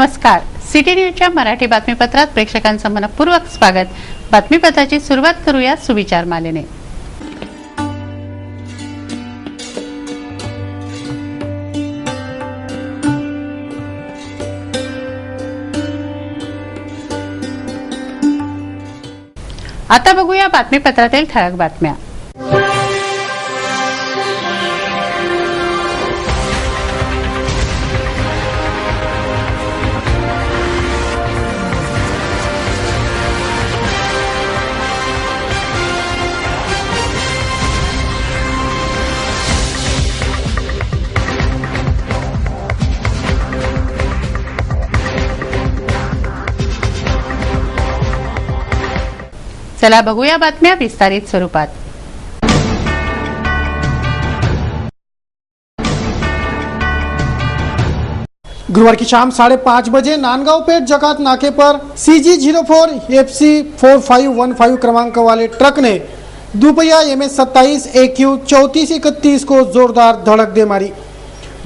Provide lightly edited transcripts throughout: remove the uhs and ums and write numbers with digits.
नमस्कार. सिटी न्यूजच्या मराठी बातमीपत्रात प्रेक्षकांचं मनपूर्वक स्वागत. बातमीपत्राची सुरुवात करूया सुविचार मालेने. आता बघूया बातमीपत्रातील ठळक बातम्या. चला बघूया बातम्या विस्तारित स्वरूपात. गुरुवार की शाम 5:30 बजे नांदगांव पेठ जकात नाके पर CG04 FC 4515 क्रमांक वाले ट्रक ने दुपहिया MS27 AQ 3431 को जोरदार धड़क दे मारी.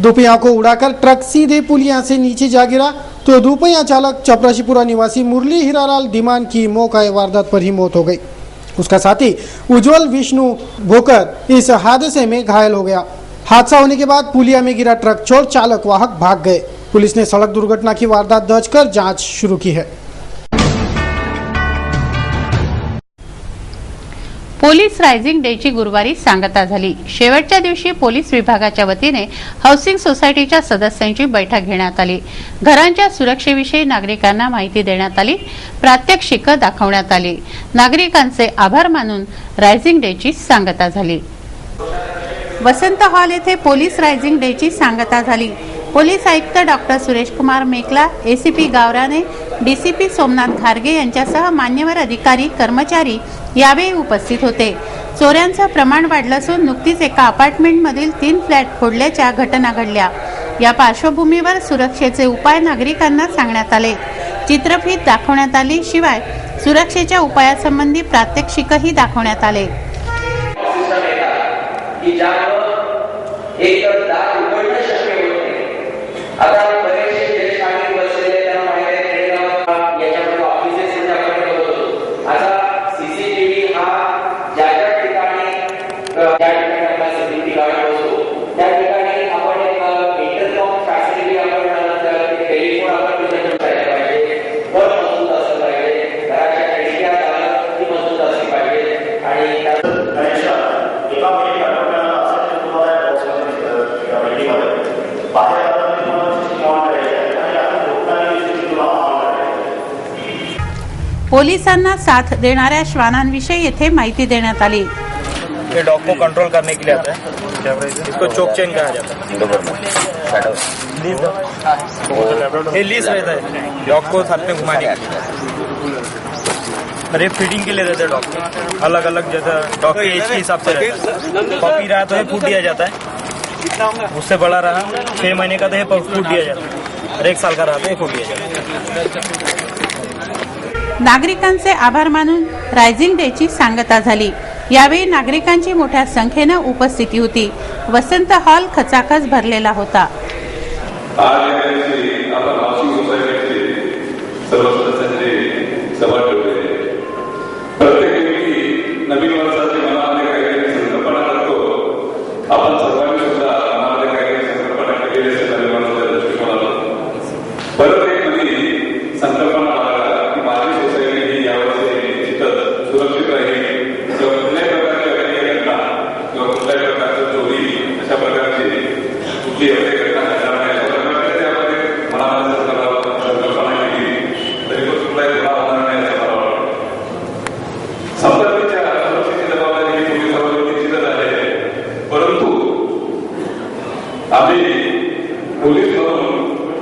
दुपहिया को उड़ाकर ट्रक सीधे पुलिया से नीचे जा गिरा तो दुपहिया चालक चपराशीपुरा निवासी मुरली हीरालाल धीमान की मौके वारदात पर ही मौत हो गई. उसका साथी उज्जवल विष्णु भोकर इस हादसे में घायल हो गया. हादसा होने के बाद पुलिया में गिरा ट्रक छोड़ चालक वाहक भाग गए. पुलिस ने सड़क दुर्घटना की वारदात दर्ज कर जांच शुरू की है. पोलीस रायझिंग डेची गुरुवारी सांगता झाली. शेवटच्या दिवशी पोलीस विभागाच्या वतीने हाऊसिंग सोसायटीच्या सदस्यांची बैठक घेण्यात आली. घरांच्या सुरक्षेविषयी नागरिकांना माहिती देण्यात आली. प्रात्यक्षिकं दाखवण्यात आली. नागरिकांचे आभार मानून रायझिंग डेची सांगता झाली. वसंत हॉल येथे पोलीस रायझिंग डेची सांगता झाली. पोलीस आयुक्त doctor Suresh Kumar मेकला, ACP गावराने, DCP Somnath घारगे यांच्यासह मान्यवर अधिकारी कर्मचारी यावेळी उपस्थित होते. चोऱ्यांचं प्रमाण वाढलं असून नुकतीच एका अपार्टमेंटमधील 3 फ्लॅट फोडल्याच्या घटना घडल्या. या पार्श्वभूमीवर सुरक्षेचे उपाय नागरिकांना सांगण्यात आले. चित्रफीत दाखवण्यात आली. शिवाय सुरक्षेच्या उपायासंबंधी प्रात्यक्षिकही दाखवण्यात आले. आता बरेचसे ज्येष्ठ नागरिक बसलेले त्यांना माहिती आहे याच्यामध्ये ऑफिसेस मध्ये आपण बघतो. आता CCTV हा ज्या ठिकाणी आपला CCTV गार्ड असतो त्या ठिकाणी आपण एक इंटरकॉम फॅसिलिटी आपण टेलिफोन आपण प्रेझेंट करायला पाहिजे. घर मजबूत असलं पाहिजे. घराच्या खिडक्या दारं ती मजबूत असली पाहिजे. आणि एका बाहेर पोलिसांना साथ देणाऱ्या श्वानांविषयी येथे माहिती देण्यात आली. ये डॉग को कंट्रोल करने के लिए आता है. इसको चोक चेन कहा जाता है. ये लीज रहता है डॉग को साथ में घुमाने के लिए. और ये फीडिंग के लिए रहता है डॉग को. अलग अलग जैसा डॉग के एज के हिसाब से रहता है. पपी रहा तो ये फूड दिया जाता है. उससे बड़ा रहा 6 महीने का तो ये फूड दिया जाता है. और 1 साल का रहा तो ये फूड दिया जाता है. नागरिकांचे आभार मानून रायझिंग डेची सांगता झाली. यावेळी नागरिकांची मोठ्या संख्येने उपस्थिती होती. वसंत हॉल खचाखच भरलेला होता.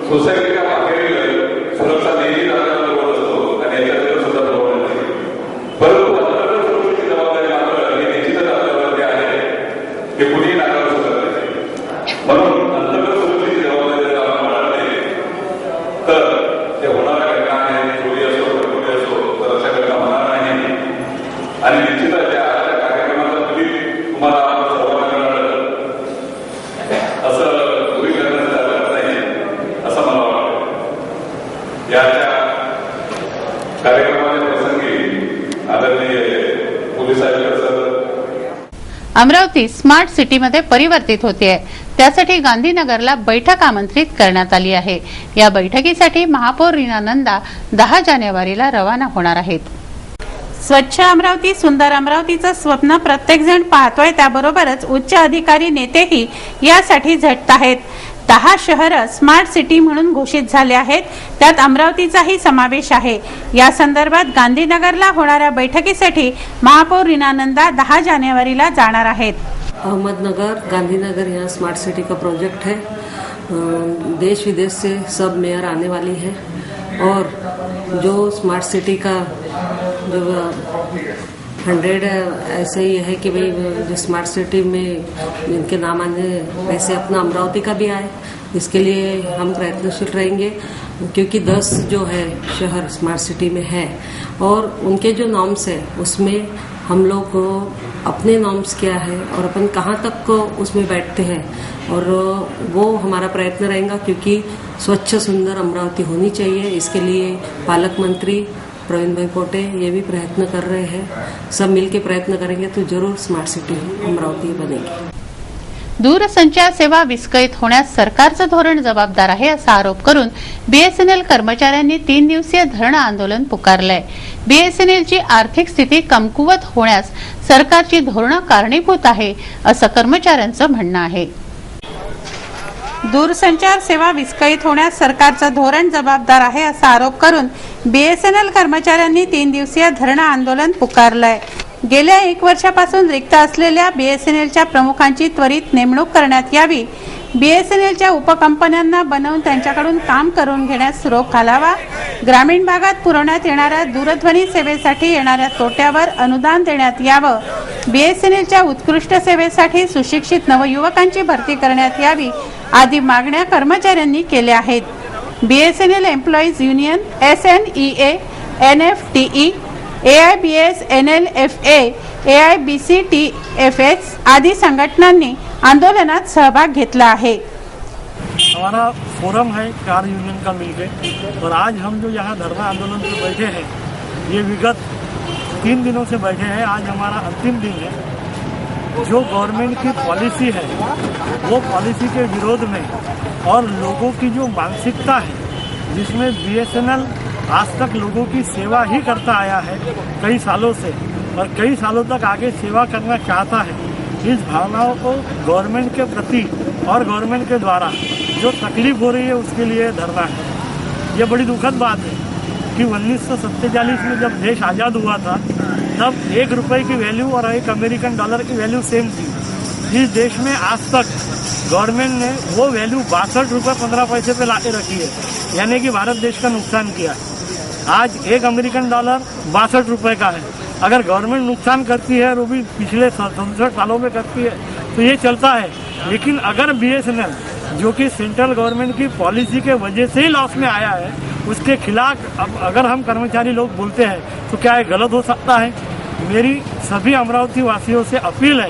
सोसायटीच्या बाहेरील सुरक्षा नेहमी बरोबर असतो आणि याच्यात सुद्धा बरोबर नाही. परंतु अंतर्गत सुरक्षेची जबाबदारी मात्र ही निश्चितच आपल्यावरती आहे की कुणीही नाकारू शकत नाही. म्हणून अंतर्गत सुरक्षेची जबाबदारी जर आपण वाढवली तर ते होणाऱ्या घटना आहेत, चोरी असो घरगुती असो तर अशा घटना होणार नाही. आणि निश्चितच त्या कार्यक्रमाचा कधी तुम्हाला सर्वांना असं याच्या कार्यक्रमाच्या प्रसंगी आदरणीय पोलीस आयुक्त सर अमरावती स्मार्ट सिटीमध्ये परिवर्तित होते त्यासाठी गांधीनगरला बैठक आमंत्रित करण्यात आली आहे। या बैठकीसाठी महापौर रीना नंदा 10 जानेवारीला रवाना होणार आहेत। स्वच्छ अमरावती सुंदर अमरावतीचं स्वप्न प्रत्येक जण पाहतोय, त्याबरोबरच उच्च अधिकारी नेतेही यासाठी झटत आहेत। 10 शहरं स्मार्ट सिटी म्हणून घोषित झाले आहेत, त्यात अमरावतीचाही समावेश आहे। या संदर्भात गांधीनगरला होणाऱ्या बैठकीसाठी महापौर रीना नंदा 10 जानेवारीला जाणार आहेत। अहमदनगर गांधीनगर यहाँ स्मार्ट सिटी का प्रोजेक्ट है। देश विदेश से सब मेयर आने वाली है और जो स्मार्ट सिटी का जो 100 ऐसे ही है कि भाई जो स्मार्ट सिटी में जिनके नाम आने वैसे अपना अमरावती का भी आए, इसके लिए हम प्रयत्नशील रहेंगे क्योंकि 10 जो है शहर स्मार्ट सिटी में है और उनके जो नॉर्म्स है उसमें हम लोग अपने नॉर्म्स क्या है और अपन कहाँ तक उसमें बैठते हैं और वो हमारा प्रयत्न रहेगा क्योंकि स्वच्छ सुंदर अमरावती होनी चाहिए। इसके लिए पालक मंत्री प्रवीण भाई पोटे ये भी प्रयत्न कर रहे हैं। सब मिलके प्रयत्न करेंगे तो जरूर स्मार्ट सिटी अमरावती बनेगी। दूरसंचार सेवा विस्कळीत होण्यास सरकारचं धोरण जबाबदार आहे असा आरोप करून बीएसएनएल कर्मचाऱ्यांनी 3 दिवसीय धरणं आंदोलन पुकारलंय। बीएसएनएलची आर्थिक स्थिती कमकुवत होण्यास सरकारची धोरणं कारणीभूत आहे असं कर्मचाऱ्यांचं म्हणणं आहे। दूरसंचार सेवा विस्कळीत होण्यास सरकारचं धोरण जबाबदार आहे असा आरोप करून बीएसएनएल कर्मचाऱ्यांनी 3 दिवसीय धरणं आंदोलन पुकारलंय। गेल्या 1 वर्षापासून रिक्त असलेल्या बीएसएनएलच्या प्रमुखांची त्वरित नेमणूक करण्यात यावी, बीएसएनएलच्या उपकंपन्यांना बनवून त्यांच्याकडून काम करून घेण्यास रोख घालावा, ग्रामीण भागात पुरवण्यात येणाऱ्या दूरध्वनी सेवेसाठी येणाऱ्या तोट्यावर अनुदान देण्यात यावं, बीएसएनएलच्या उत्कृष्ट सेवेसाठी सुशिक्षित नवयुवकांची भरती करण्यात यावी आदी मागण्या कर्मचाऱ्यांनी केल्या आहेत। BSNL employees union, SNEA, NFTE, AIBS, NLFA, AIBCTFS आदि संगठनांनी आंदोलनात सहभाग घेतला है। हमारा फोरम है 4 यूनियन का मिलकर और आज हम जो यहाँ धरना आंदोलन पे बैठे हैं ये विगत 3 दिनों से बैठे हैं। आज हमारा अंतिम दिन है। जो गवर्नमेंट की पॉलिसी है वो पॉलिसी के विरोध में और लोगों की जो मानसिकता है जिसमें बीएसएनएल आज तक लोगों की सेवा ही करता आया है कई सालों से और कई सालों तक आगे सेवा करना चाहता है, इस भावनाओं को गवर्नमेंट के प्रति और गवर्नमेंट के द्वारा जो तकलीफ हो रही है उसके लिए धरना है। ये बड़ी दुखद बात है कि 1947 में जब देश आज़ाद हुआ था तब 1 रुपये की वैल्यू और 1 अमेरिकन डॉलर की वैल्यू सेम थी। इस देश में आज तक गवर्नमेंट ने वो वैल्यू 62 रुपये 15 पैसे पे लाके रखी है, यानी कि भारत देश का नुकसान किया है। आज 1 अमेरिकन डॉलर 62 रुपये का है। अगर गवर्नमेंट नुकसान करती है वो भी पिछले 67 सालों में करती है तो ये चलता है, लेकिन अगर बीएसएनएल जो कि सेंट्रल गवर्नमेंट की पॉलिसी के वजह से ही लॉस में आया है उसके खिलाफ अब अगर हम कर्मचारी लोग बोलते हैं तो क्या ये गलत हो सकता है? मेरी सभी अमरावती वासियों से अपील है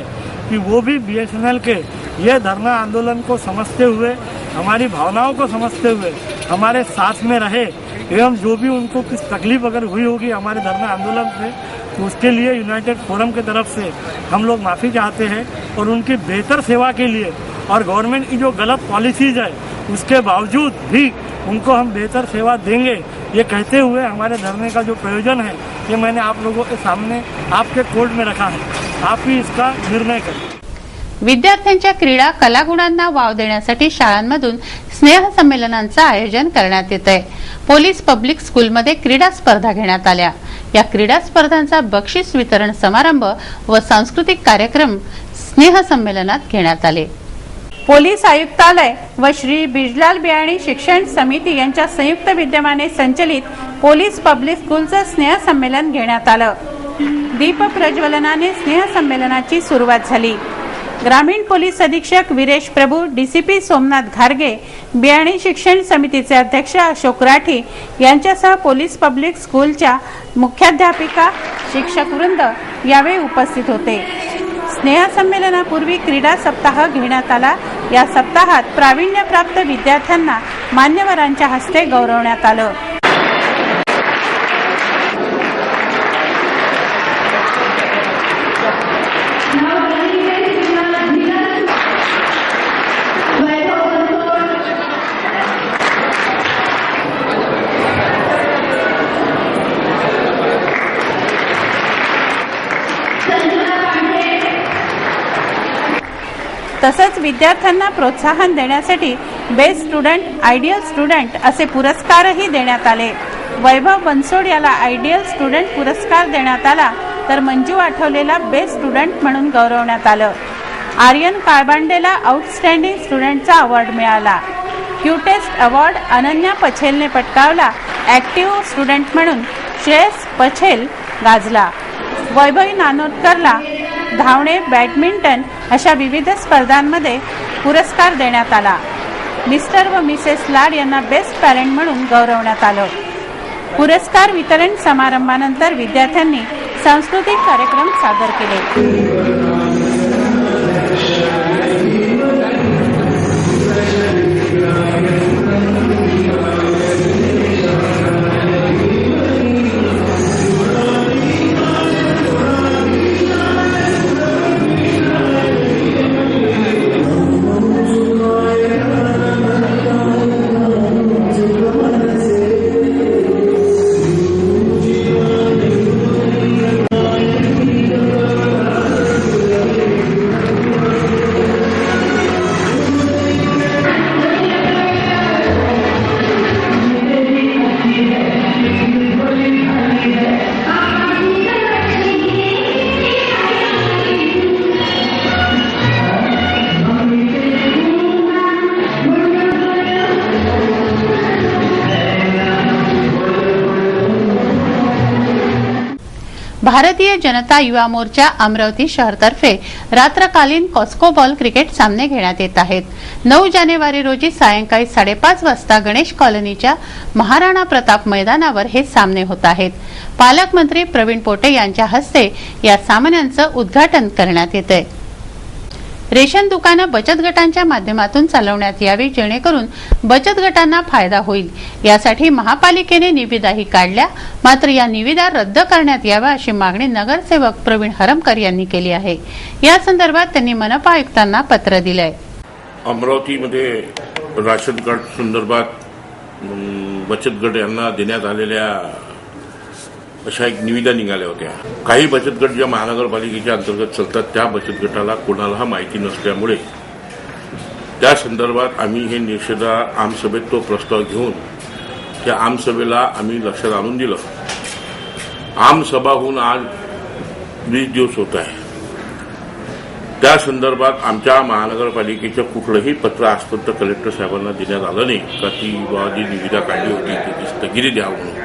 कि वो भी बीएसएनएल के ये धरना आंदोलन को समझते हुए, हमारी भावनाओं को समझते हुए हमारे साथ में रहे एवं जो भी उनको कुछ तकलीफ अगर हुई होगी हमारे धरना आंदोलन से तो उसके लिए यूनाइटेड फोरम की तरफ से हम लोग माफ़ी चाहते हैं और उनकी बेहतर सेवा के लिए और गवर्नमेंट की जो गलत पॉलिसीज है उसके बावजूद भी उनको हम बेहतर सेवा देंगे, ये कहते हुए हमारे धरने का जो प्रयोजन है ये मैंने आप लोगों के सामने आपके कोर्ट में रखा है। आप ही इसका निर्णय करें। विद्यार्थ्यांच्या क्रीडा कलागुणांना वाव देण्यासाठी शाळांमधून स्नेह संमेलनांचं आयोजन करण्यात येत आहे। पोलीस पब्लिक स्कूलमध्ये क्रीडा स्पर्धा घेण्यात आल्या। या क्रीडा स्पर्धांचा बक्षीस वितरण समारंभ व सांस्कृतिक कार्यक्रम स्नेह संमेलनात घेण्यात आले। पोलीस आयुक्तालय व श्री बिजलाल बियाणी शिक्षण समिती यांच्या संयुक्त विद्यमाने संचलित पोलीस पब्लिक स्कूलचं स्नेह संमेलन घेण्यात आलं। दीप प्रज्वलनाने स्नेह संमेलनाची सुरुवात झाली। ग्रामीण पोलीस अधीक्षक वीरेश प्रभू, डीसीपी सोमनाथ घारगे, बियाणी शिक्षण समितीचे अध्यक्ष अशोक राठी यांच्यासह पोलीस पब्लिक स्कूलच्या मुख्याध्यापिका, शिक्षक वृंद यावेळी उपस्थित होते। स्नेह संमेलनापूर्वी क्रीडा सप्ताह घेण्यात आला। या सप्ताहात प्रावीण्यप्राप्त विद्यार्थ्यांना मान्यवरांच्या हस्ते गौरवण्यात आलं। तसंच विद्यार्थ्यांना प्रोत्साहन देण्यासाठी बेस्ट स्टुडंट, आयडियल स्टुडंट असे पुरस्कारही देण्यात आले. वैभव बनसोड याला आयडियल स्टुडंट पुरस्कार देण्यात आला, तर मंजू आठवलेला बेस्ट स्टुडंट म्हणून गौरवण्यात आलं. आर्यन काळबांडेला आउटस्टँडिंग स्टुडंटचा अवॉर्ड मिळाला. क्यूटेस्ट अवॉर्ड अनन्या पछेलने पटकावला. ॲक्टिव्ह स्टुडंट म्हणून श्रेयस पछेल गाजला. वैभवी नानोदकरला धावणे, बॅडमिंटन अशा विविध स्पर्धांमध्ये पुरस्कार देण्यात आला. मिस्टर व मिसेस लाड यांना बेस्ट पॅरेंट म्हणून गौरवण्यात आलं. पुरस्कार वितरण समारंभानंतर विद्यार्थ्यांनी सांस्कृतिक कार्यक्रम सादर केले. Bharatiya Janata Yuva Morcha Amravati शहरतर्फे रात्रकालीन Costco ball cricket सामने घेण्यात येत आहेत. 9 जानेवारी रोजी सायंकाळी 5:30 वाजता गणेश कॉलनीच्या महाराणा प्रताप मैदानावर हे सामने होत आहेत. पालकमंत्री प्रवीण पोटे यांच्या हस्ते या सामन्यांचं उद्घाटन करण्यात येतंय. रेशन दुकानं बचत गटांच्या माध्यमातून चालवण्यात यावी, जेणेकरून बचत गटांना फायदा होईल. यासाठी महापालिकेने निविदाही काढल्या, मात्र या निविदा रद्द करण्यात याव्या अशी मागणी नगरसेवक प्रवीण हरमकर यांनी केली आहे. या संदर्भात त्यांनी मनपा आयुक्तांना पत्र दिलंय. अमरावतीमध्ये राशन कार्ड संदर्भात बचत गट यांना देण्यात आलेल्या अशा एक निविदा निघाल्या होत्या. काही बचत गट ज्या महानगरपालिकेच्या अंतर्गत चालतात त्या बचत गटाला कोणाला माहिती नसल्यामुळे त्या संदर्भात आम्ही हे निषेध आमसभेत तो प्रस्ताव घेऊन त्या आमसभेला आम्ही लक्षात आणून दिलं. आमसभा होऊन आज 20 दिवस होत आहे. त्या संदर्भात आमच्या महानगरपालिकेचं कुठलंही पत्र आजपर्यंत कलेक्टर साहेबांना देण्यात आलं नाही का ती जी निविदा काढली होती ती स्थगिती द्यावं म्हणून.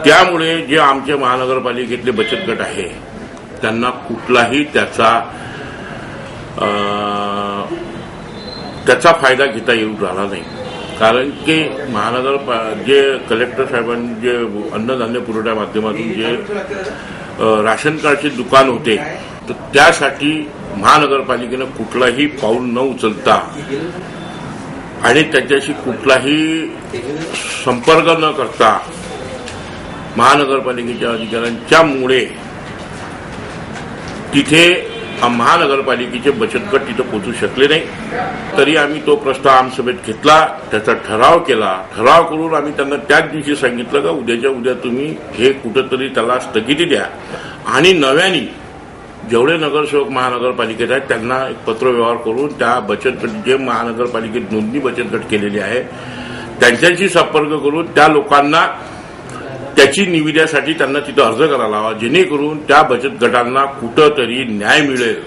त्यामुळे जे आमचे महानगरपालिकेतले बचत गट आहे त्यांना कुठलाही त्याचा फायदा घेता येऊ राहिला नाही. कारण की जे कलेक्टर साहेबांनी जे अन्नधान्य पुरवठा माध्यमातून जे राशन कार्डचे दुकान होते तर त्यासाठी महानगरपालिकेनं कुठलाही पाऊल न उचलता आणि त्याच्याशी कुठलाही संपर्क न करता महानगरपालिकेच्या अधिकाऱ्यांच्यामुळे तिथे महानगरपालिकेचे बचत गट तिथं पोहोचू शकले नाही. तरी आम्ही तो प्रस्ताव आमसभेत घेतला, त्याचा ठराव केला. ठराव करून आम्ही त्यांना त्याच दिवशी सांगितलं का उद्याच्या उद्या तुम्ही हे कुठंतरी त्याला स्थगिती द्या आणि नव्याने जेवढे नगरसेवक महानगरपालिकेत आहेत त्यांना एक पत्रव्यवहार करून त्या बचत गट जे महानगरपालिकेत नोंदणी बचत गट केलेले आहे त्यांच्याशी संपर्क करून त्या लोकांना त्याची निविद्यासाठी त्यांना तिथं अर्ज करायला हवा, जेणेकरून त्या बचत गटांना कुठंतरी न्याय मिळेल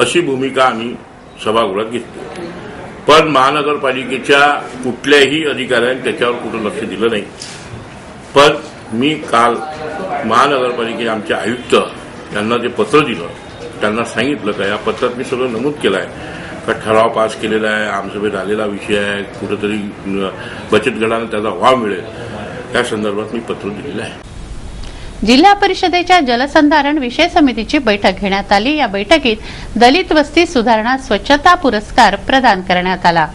अशी भूमिका आम्ही सभागृहात घेतली. पण महानगरपालिकेच्या कुठल्याही अधिकाऱ्यांनी त्याच्यावर कुठं लक्ष दिलं नाही. पण मी काल महानगरपालिकेचे आमचे आयुक्त यांना जे पत्र दिलं त्यांना सांगितलं का या पत्रात मी सगळं नमूद केलं आहे का ठराव पास केलेला आहे, आमसभेत आलेला विषय आहे, कुठंतरी बचत गटांना त्याचा वाव मिळेल त्या संदर्भात मी पत्र दिलेलं आहे. जिल्हा परिषदेच्या जलसंधारण विषय समितीची बैठक घेण्यात आली. या बैठकीत दलित वस्ती सुधारणा स्वच्छता पुरस्कार प्रदान करण्यात आला.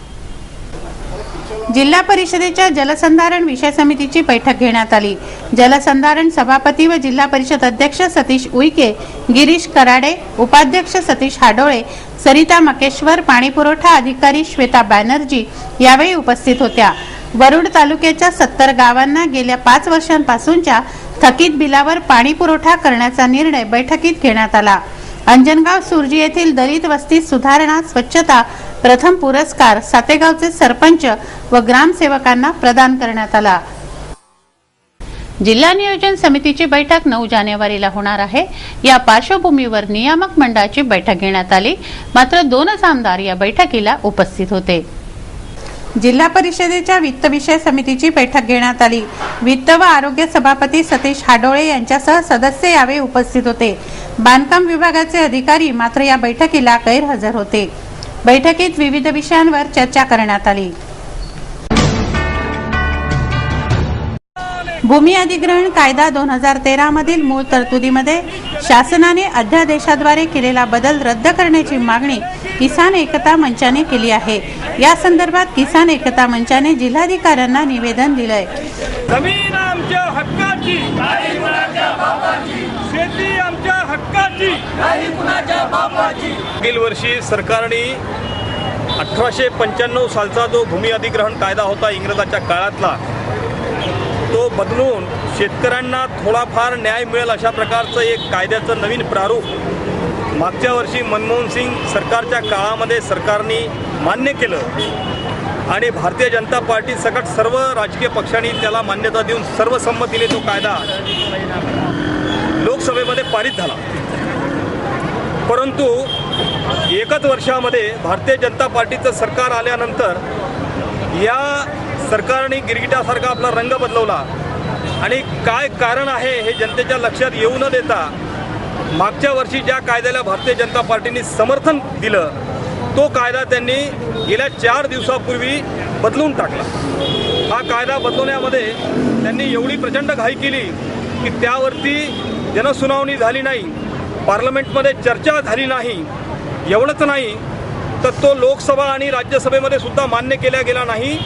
जिल्हा परिषदेच्या जलसंधारण विषय समितीची बैठक घेण्यात आली. जलसंधारण सभापती व जिल्हा परिषद अध्यक्ष सतीश उईके, गिरीश कराडे, उपाध्यक्ष सतीश हाडोळे, सरिता मकेश्वर, पाणीपुरवठा अधिकारी श्वेता बॅनर्जी यावेळी उपस्थित होत्या. वरुड तालुक्याच्या 70 गावांना गेल्या 5 वर्षांपासूनच्या थकीत बिलावर पाणी पुरवठा करण्याचा निर्णय बैठकीत घेण्यात आला. अंजनगाव सुरजी येथील दलित वस्ती सुधारणा स्वच्छता प्रथम पुरस्कार सातेगावचे सरपंच व ग्रामसेवकांना प्रदान करण्यात आला। जिल्हा नियोजन समितीची बैठक 9 जानेवारीला होणार आहे। या पार्श्वभूमीवर नियामक मंडळाची बैठक घेण्यात आली, मात्र 2च आमदार या बैठकीला उपस्थित होते। जिल्हा परिषदेच्या वित्त विषय समितीची बैठक घेण्यात आली। वित्त व आरोग्य सभापती सतीश हाडोळे यांच्यासह सदस्य यावेळी उपस्थित होते। बांधकाम विभागाचे अधिकारी मात्र या बैठकीला गैरहजर होते। बैठकीत विविध विषयांवर चर्चा करण्यात आली। भूमी अधिग्रहण कायदा 2013 मधील मूळ तरतुदीमध्ये शासनाने अध्यादेशाद्वारे केलेला बदल रद्द करण्याची मागणी किसान एकता मंचाने केली आहे। या संदर्भात किसान एकता मंचाने जिल्हाधिकाऱ्यांना निवेदन दिलंय। जमीन आमच्या हक्काची, नाही कुणाच्या बापाची, शेती आमच्या हक्काची, नाही कुणाच्या बापाची। मागील वर्षी सरकारने 1895 सालचा जो भूमी अधिग्रहण कायदा होता इंग्रजाच्या काळातला, तो बदलून शेतकऱ्यांना थोडाफार न्याय मिळेल अशा प्रकारचं एक कायद्याचं नवीन प्रारूप मागच्या वर्षी मनमोहन सिंग सरकारच्या काळामध्ये सरकारने मान्य केलं आणि भारतीय जनता पार्टी सकट सर्व राजकीय पक्षांनी त्याला मान्यता देऊन सर्वसंमतीने तो कायदा लोकसभेमध्ये पारित झाला। परंतु एकच वर्षामध्ये भारतीय जनता पार्टीचं सरकार आल्यानंतर या सरकारने गिरगिटासारखा आपला रंग बदलवला आणि काय कारण आहे हे जनतेच्या लक्षात येऊ न देता मागच्या वर्षी ज्या कायद्याला भारतीय जनता पार्टीने समर्थन दिलं तो कायदा त्यांनी गेल्या 4 दिवसापूर्वी बदलून टाकला। हा कायदा बदलवण्यामध्ये त्यांनी एवढी प्रचंड घाई केली की त्यावरती जनसुनावणी झाली नाही, पार्लमेंटमध्ये चर्चा झाली नाही। एवढंच नाही तर तो लोकसभा आणि राज्यसभेमध्ये सुद्धा मान्य केला गेला नाही।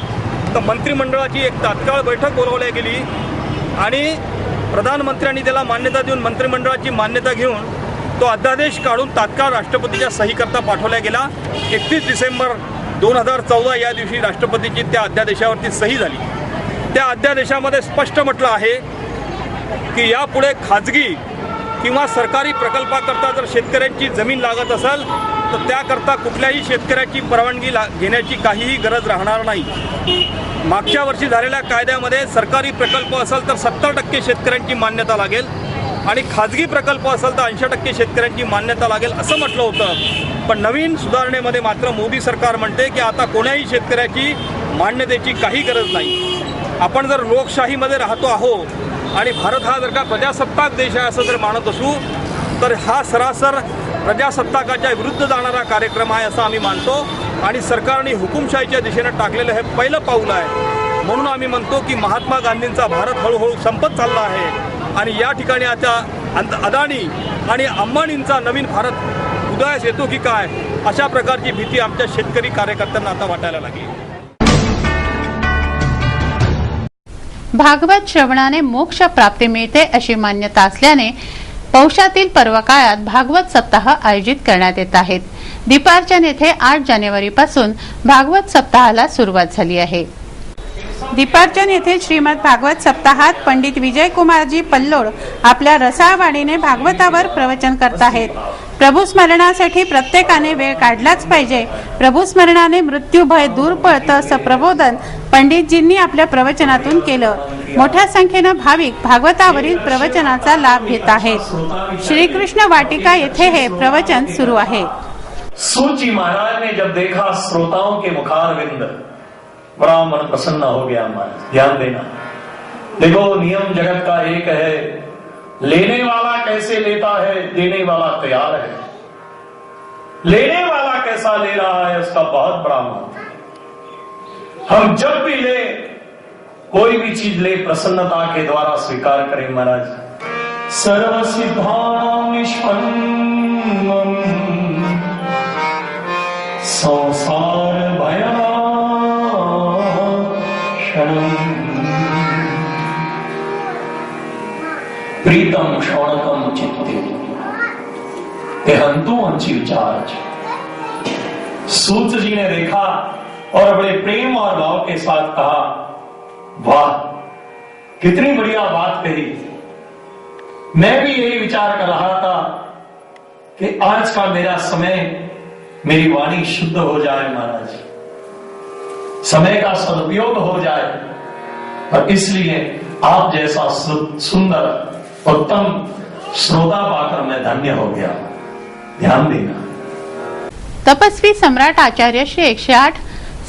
तर मंत्रिमंडळाची एक तात्काळ बैठक बोलावली गेली आणि प्रधानमंत्र्यांनी त्याला मान्यता देऊन मंत्रिमंडळाची मान्यता घेऊन तो अध्यादेश काढून तात्काळ राष्ट्रपतीच्या सहीकरता पाठवला गेला। 31 डिसेंबर 2014 या दिवशी राष्ट्रपतीची त्या अध्यादेशावरती सही झाली। त्या अध्यादेशामध्ये स्पष्ट म्हटलं आहे की यापुढे खाजगी किंवा सरकारी प्रकल्पाकरता जर शेतकऱ्यांची जमीन लागत असेल तर त्याकरता कुठल्याही शेतकऱ्याची परवानगी घेण्याची काहीही गरज राहणार नाही। मागच्या वर्षी झालेल्या कायद्यामध्ये सरकारी प्रकल्प असेल तर 70% शेतकऱ्यांची मान्यता लागेल आणि खाजगी प्रकल्प असेल तर 80% शेतकऱ्यांची मान्यता लागेल असं म्हटलं होतं। पण नवीन सुधारणेमध्ये मात्र मोदी सरकार म्हणते की आता कोण्याही शेतकऱ्याची मान्यतेची काही गरज नाही। आपण जर लोकशाहीमध्ये राहतो आहोत आणि भारत हा जर का प्रजासत्ताक देश आहे असं जर मानत असू तर हा सरासर प्रजासत्ताकाच्या विरुद्ध जाणारा कार्यक्रम आहे असं आम्ही मानतो आणि सरकारने हुकुमशाहीच्या दिशेनं टाकलेलं हे पहिलं पाऊल आहे। म्हणून आम्ही म्हणतो की महात्मा गांधींचा भारत हळूहळू संपत चालला आहे आणि या ठिकाणी आता अदानी आणि अंबानींचा नवीन भारत उदयास येतो की काय अशा प्रकारची भीती आमच्या शेतकरी कार्यकर्त्यांना आता वाटायला लागली। भागवत श्रवणाने मोक्ष प्राप्ती मिळते अशी मान्यता असल्याने पौषातील पर्व काळात भागवत सप्ताह आयोजित करण्यात येत आहेत। दीपार्चन येथे 8 जानेवारीपासून भागवत सप्ताहाला सुरुवात झाली आहे। दीपार्चन येथे श्रीमद भागवत सप्ताहात पंडित विजय कुमारजी पल्लोड आपल्या रसाळ वाणीने भागवतावर प्रवचन करत आहेत। प्रभू स्मरणासाठी प्रत्येकाने वेळ काढलाच पाहिजे। प्रभू स्मरणाने मृत्यू भय दूर पळतं असं प्रबोधन पंडितजींनी आपल्या प्रवचनातून केलं। मोठ्या संख्येनं भाविक भागवतावरील प्रवचनाचा लाभ घेत आहेत। श्रीकृष्ण वाटिका येथे हे प्रवचन सुरू आहे। सूची महाराज ने जब देखा श्रोताओं के मुखारविंद बड़ा मन प्रसन्न हो गया। महाराज ध्यान देना, देखो नियम जगत का एक है, लेने वाला कैसे लेता है, देने वाला तैयार है। लेने वाला कैसा ले रहा है उसका बहुत बड़ा महत्व है। हम जब भी ले कोई भी चीज ले प्रसन्नता के द्वारा स्वीकार करें। महाराज सर्व सिद्धानां निष्पन्नम संसार भयनाशनम प्रीतम शौनकम चित्ते ते हंतु हंसी विचार। सूत जी ने देखा और बड़े प्रेम और भाव के साथ कहा, वाह कितनी बढ़िया बात कही। मैं भी यही विचार कर रहा था कि आज का मेरा समय, मेरी वाणी शुद्ध हो जाए महाराज, समय का सदुपयोग हो जाए। और इसलिए आप जैसा सुंदर उत्तम श्रोता पाकर मैं धन्य हो गया। ध्यान देना। तपस्वी सम्राट आचार्य श्री 108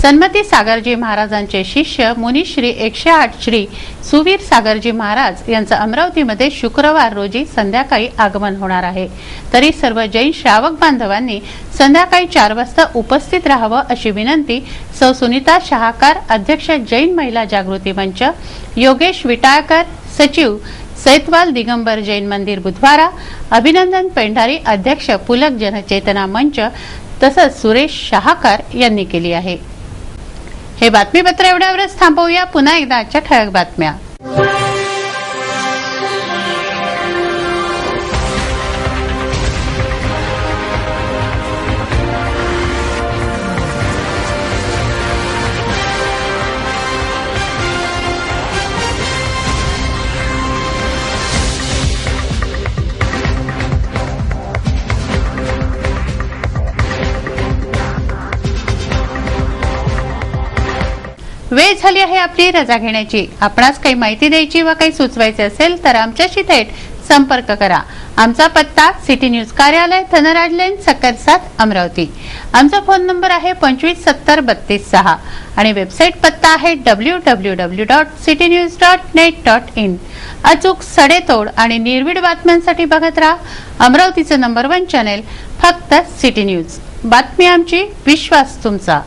सन्मती सागरजी महाराजांचे शिष्य मुनी श्री 108 श्री सुवीर सागरजी महाराज यांचं अमरावतीमध्ये शुक्रवार रोजी संध्याकाळी आगमन होणार आहे। तरी सर्व जैन श्रावक बांधवांनी संध्याकाळी 4 वाजता उपस्थित राहावं अशी विनंती सौ सुनीता शहाकार, अध्यक्ष जैन महिला जागृती मंच, योगेश विटाळकर, सचिव सैतवाल दिगंबर जैन मंदिर बुधवारा, अभिनंदन पेंढारी, अध्यक्ष पुलक जनचेतना मंच तसंच सुरेश शहाकार यांनी केली आहे। हे बातमीपत्र एवढ्यावरच थांबवूया। पुन्हा एकदा आजच्या ठळक बातम्या। वेळ झाली आहे आपली रजा घेण्याची। आपणास काही माहिती द्यायची व काही सुचवायचे असेल तर आमच्याशी थेट संपर्क करा। आमचा पत्ता सिटी न्यूज कार्यालय, धनराज लेन, सक्कर 7, अमरावती। आमचा फोन नंबर आहे 25703236 आणि वेबसाईट पत्ता आहे www.citynews.net.in। अचूक, सडेतोड आणि निर्भीड बातम्यांसाठी बघत राहा अमरावतीचं नंबर 1 चॅनेल, फक्त सिटी न्यूज। बातमी आमची, विश्वास तुमचा।